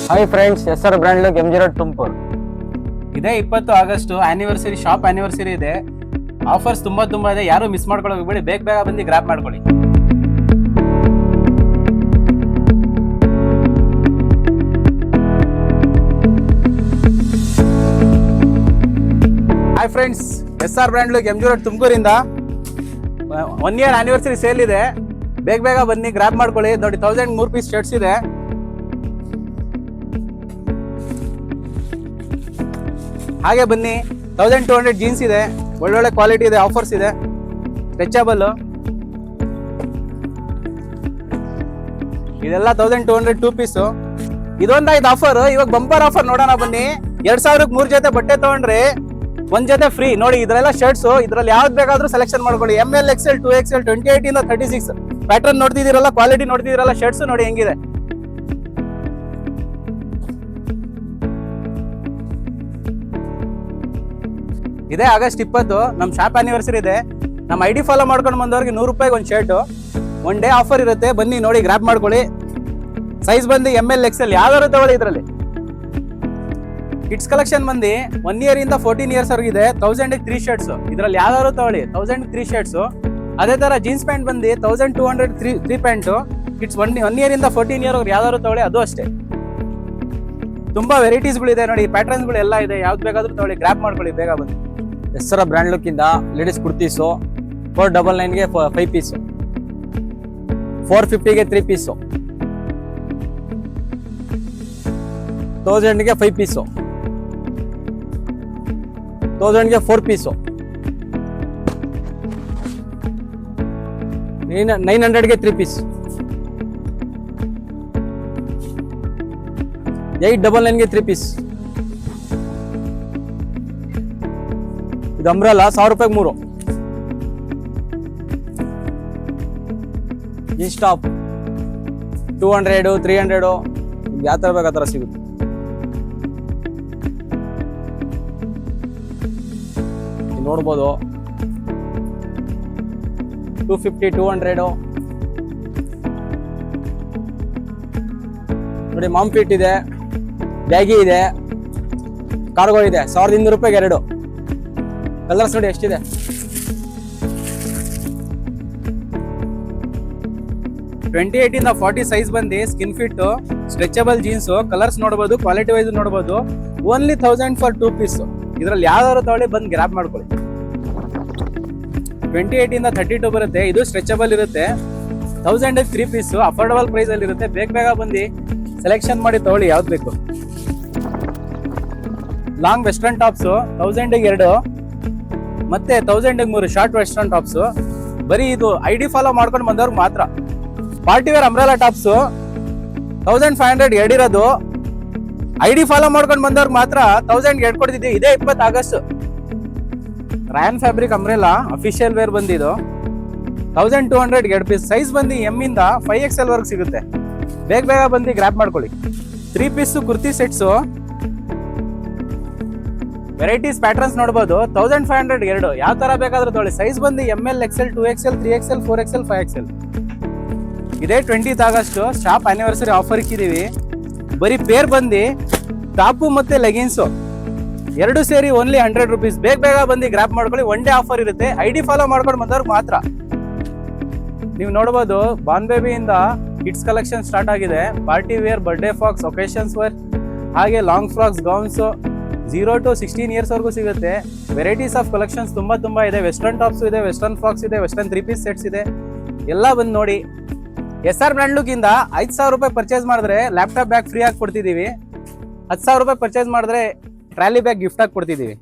Hi friends, SR brand look MG road Tumakuru. ಇದೇ 20 August anniversary, shop anniversary ಇದೆ. Offers ತುಂಬಾ ಇದೆ. ಯಾರು ಮಿಸ್ ಮಾಡ್ಕೊಳ್ಳೋಕೆ ಹೋಗ್ಬೇಡಿ, ಬೇಗ ಬಂದು ಗ್ರಾಬ್ ಮಾಡ್ಕೊಳ್ಳಿ. Hi friends, SR brand look MG road ತುಮಕೂರಿಂದ 1 year ಆನಿವರ್ಸರಿ ಸೇಲ್ ಇದೆ. ಬೇಗ ಬನ್ನಿ, ಗ್ರಾಬ್ ಮಾಡ್ಕೊಳ್ಳಿ. ನೋಡಿ 1003 ಪೀಸ್ ಶರ್ಟ್ಸ್ ಇದೆ. ಹಾಗೆ ಬನ್ನಿ, 1200 ಜೀನ್ಸ್ ಇದೆ. ಒಳ್ಳೊಳ್ಳೆ ಕ್ವಾಲಿಟಿ ಇದೆ, ಆಫರ್ಸ್ ಇದೆ, ಸ್ಟ್ರೆಚಬಲ್. ಇದೆಲ್ಲ 1200 2 ಪೀಸು. ಇದೊಂದಾಯ್ತು ಆಫರ್. ಇವಾಗ ಬಂಪರ್ ಆಫರ್ ನೋಡೋಣ ಬನ್ನಿ. 2000ಕ್ಕೆ 3 ಜೊತೆ ಬಟ್ಟೆ ತಗೊಂಡ್ರೆ 1 ಜೊತೆ ಫ್ರೀ. ನೋಡಿ, ಇದರೆಲ್ಲ ಶರ್ಟ್ಸ್. ಇದ್ರಲ್ಲಿ ಯಾವ್ದು ಬೇಕಾದ್ರೂ ಸೆಲೆಕ್ಷನ್ ಮಾಡ್ಕೊಳ್ಳಿ. ML, XL, 2XL, 28 ಇಂದ 36 ಪ್ಯಾಟರ್ನ್ ನೋಡ್ತಿದ್ದೀರಲ್ಲ, ಕ್ವಾಲಿಟಿ ನೋಡ್ತಿದ್ದೀರಲ್ಲ, ಶರ್ಟ್ಸ್ ನೋಡಿ ಹೆಂಗಿದೆ. ಇದೇ ಆಗಸ್ಟ್ 20 ನಮ್ಮ ಶಾಪ್ ಆನಿವರ್ಸರಿ ಇದೆ. ನಮ್ಮ ID ಫಾಲೋ ಮಾಡ್ಕೊಂಡು ಬಂದವ್ರಿಗೆ 100 ರೂಪಾಯಿಗೆ ಒಂದು ಶರ್ಟ್ 1 ಡೇ ಆಫರ್ ಇರುತ್ತೆ. ಬನ್ನಿ, ನೋಡಿ, ಗ್ರಾಬ್ ಮಾಡ್ಕೊಳ್ಳಿ. ಸೈಜ್ ಬಂದು ML, XL ಯಾವ್ದಾದ್ರು ತಗೊಳ್ಳಿ. ಇದರಲ್ಲಿ ಕಿಡ್ಸ್ ಕಲೆಕ್ಷನ್ ಬಂದು 1 year ಇಂದ 14 years ವರೆಗೆ ಇದೆ. 1000ಗೆ 3 ಶರ್ಟ್ಸ್. ಇದರಲ್ಲಿ ಯಾವ್ದಾದ್ರು ತಗೊಳ್ಳಿ. 1000ಗೆ 3 ಶರ್ಟ್ಸ್. ಅದೇ ತರ ಜೀನ್ಸ್ ಪ್ಯಾಂಟ್ ಬಂದು 1200 3 ಪ್ಯಾಂಟ್. ಕಿಡ್ಸ್ 1 year ಇಂದ 14 year ಅವ್ರು ಯಾವ್ದಾದ್ರು ತಗೊಳ್ಳಿ, ಅದು ಅಷ್ಟೇ. ತುಂಬಾ ವೆರೈಟೀಸ್ಗಳು ಇದೆ ನೋಡಿ, ಪ್ಯಾಟರ್ನ್ಸ್ಗಳು ಎಲ್ಲ ಇದೆ. ಯಾವ್ದು ಬೇಕಾದ್ರೂ ತಗೊಳ್ಳಿ, ಗ್ರಾಬ್ ಮಾಡ್ಕೊಳ್ಳಿ, ಬೇಗ ಬನ್ನಿ. SR ಬ್ರ್ಯಾಂಡ್ ಲುಕ್ ಇಂದ ಲೇಡೀಸ್ ಕುರ್ತೀಸು 499ಗೆ 5 ಪೀಸು, 450ಗೆ 3 ಪೀಸು, 1000ಗೆ 5 ಪೀಸು, 1000ಗೆ 4 ಪೀಸು, 900ಗೆ 3 ಪೀಸ್, 899ಗೆ 3 ಪೀಸ್. ಇದು ಅಂಬ್ರೆಲಾ 1000 ರೂಪಾಯಿಗೆ 3. ಜೀನ್ಸ್ ಟಾಪ್ 200 300 ಯಾವ ತರ ಬೇಕು ಆ ಥರ ಸಿಗುತ್ತೆ. ನೋಡ್ಬೋದು 250 200 ನೋಡಿ. ಮಾಮ್ ಫಿಟ್ ಇದೆ, ಬ್ಯಾಗಿ ಇದೆ, ಕಾರ್ಗೋ ಇದೆ. 1200 ರೂಪಾಯಿಗೆ 2. ಕಲರ್ಸ್ ನೋಡಿ ಎಷ್ಟಿದೆ. ಟ್ವೆಂಟಿ 28 ಇಂದ 40 ಸೈಜ್ ಬಂದು skin fit stretchable jeans. Colours ನೋಡಬಹುದು, ಕ್ವಾಲಿಟಿ ವೈಸ್ ನೋಡಬಹುದು. Only 1000 for 2 piece. ಇದ್ರಲ್ಲಿ ಯಾವ್ದಾದ್ರು ತಗೊಳ್ಳಿ, ಬಂದು ಗ್ರಾಬ್ ಮಾಡ್ಕೊಳ್ಳಿ. 28 ಇಂದ 32 ಬರುತ್ತೆ. ಇದು ಸ್ಟ್ರೆಚಬಲ್ ಇರುತ್ತೆ. 1000ಗೆ 3 ಪೀಸ್. ಅಫೋರ್ಡಬಲ್ ಪ್ರೈಸ್ ಅಲ್ಲಿ ಇರುತ್ತೆ. ಬೇಗ ಬಂದು ಸೆಲೆಕ್ಷನ್ ಮಾಡಿ ತಗೊಳ್ಳಿ, ಯಾವ್ದು ಬೇಕು. ಲಾಂಗ್ ವೆಸ್ಟರ್ನ್ ಟಾಪ್ಸ್ 1000ಗೆ 2 ಮತ್ತೆ 1000ಗೆ 3 ಶಾರ್ಟ್ ವೆಸ್ಟರ್ನ್ ಟಾಪ್ಸ್. ಬರೀ ಇದು ID ಫಾಲೋ ಮಾಡ್ಕೊಂಡು ಬಂದವ್ರಿಗೆ ಮಾತ್ರ. ಪಾರ್ಟಿ ವೇರ್ ಅಂಬ್ರೆಲಾ ಟಾಪ್ಸ್ 1500 ಇರೋದು. ID ಫಾಲೋ ಮಾಡ್ಕೊಂಡು ಬಂದವ್ರಿಗೆ ಮಾತ್ರ 1000 ಕೊಡ್ತಿದ್ವಿ. ಇದೇ 20 August. Rayon fabric umbrella official wear ಬಂದಿದ್ದು 1200 2 ಪೀಸ್. ಸೈಜ್ ಬಂದು M ಇಂದ 5XL ವರ್ಗ ಸಿಗುತ್ತೆ. ಬೇಗ ಬಂದು ಗ್ರಾಬ್ ಮಾಡ್ಕೊಳ್ಳಿ. 3 piece kurti sets, varieties patterns ನೋಡಬಹುದು. 1500 2. ಯಾವ ತರ ಬೇಕಾದ್ರೂ ತಗೊಳ್ಳಿ. ಸೈಜ್ ಬಂದು ML, XL, 2XL, 3XL, 4XL, 5XL. ಇದೇ 20 ಆಗಸ್ಟ್ ಶಾಪ್ ಆನಿವರ್ಸರಿ ಆಫರ್ ಇಕ್ಕಿದೀವಿ. ಬರೀ ಪೇರ್ ಬಂದು ಟಾಪು ಮತ್ತೆ ಲೆಗಿನ್ಸು 2 ಸೇರಿ ಓನ್ಲಿ 100 ರೂಪೀಸ್. ಬೇಗ ಬಂದು ಗ್ರಾಬ್ ಮಾಡ್ಕೊಳ್ಳಿ. 1 ಡೇ ಆಫರ್ ಇರುತ್ತೆ. ID ಫಾಲೋ ಮಾಡ್ಕೊಂಡು ಬಂದವ್ರಿಗೆ ಮಾತ್ರ. ನೀವು ನೋಡಬಹುದು, ಬಾನ್ ಬೇಬಿಯಿಂದ ಕಿಡ್ಸ್ ಕಲೆಕ್ಷನ್ ಸ್ಟಾರ್ಟ್ ಆಗಿದೆ. Party wear, birthday frocks, occasions wear, ಹಾಗೆ long frocks, gowns 0 to 16 years ವರೆಗೂ ಸಿಗುತ್ತೆ. ವೆರೈಟೀಸ್ ಆಫ್ ಕಲೆಕ್ಷನ್ಸ್ ತುಂಬಾ ಇದೆ. ವೆಸ್ಟರ್ನ್ ಟಾಪ್ಸ್ ಇದೆ, ವೆಸ್ಟರ್ನ್ ಫ್ರಾಕ್ಸ್ ಇದೆ, ವೆಸ್ಟರ್ನ್ 3 ಪೀಸ್ ಸೆಟ್ಸ್ ಇದೆ. ಎಲ್ಲ ಬಂದು ನೋಡಿ. SR ಬ್ರ್ಯಾಂಡ್ ಲುಕ್ ಇಂದ 5000 ರೂಪಾಯಿ ಪರ್ಚೇಸ್ ಮಾಡಿದ್ರೆ ಲ್ಯಾಪ್ಟಾಪ್ ಬ್ಯಾಗ್ ಫ್ರೀ ಆಗಿ ಕೊಡ್ತಿದೀವಿ. 10,000 ರೂಪಾಯಿ ಪರ್ಚೇಸ್ ಮಾಡಿದ್ರೆ ಟ್ರಾಲಿ ಬ್ಯಾಗ್ ಗಿಫ್ಟ್ ಆಗಿ ಕೊಡ್ತಿದೀವಿ.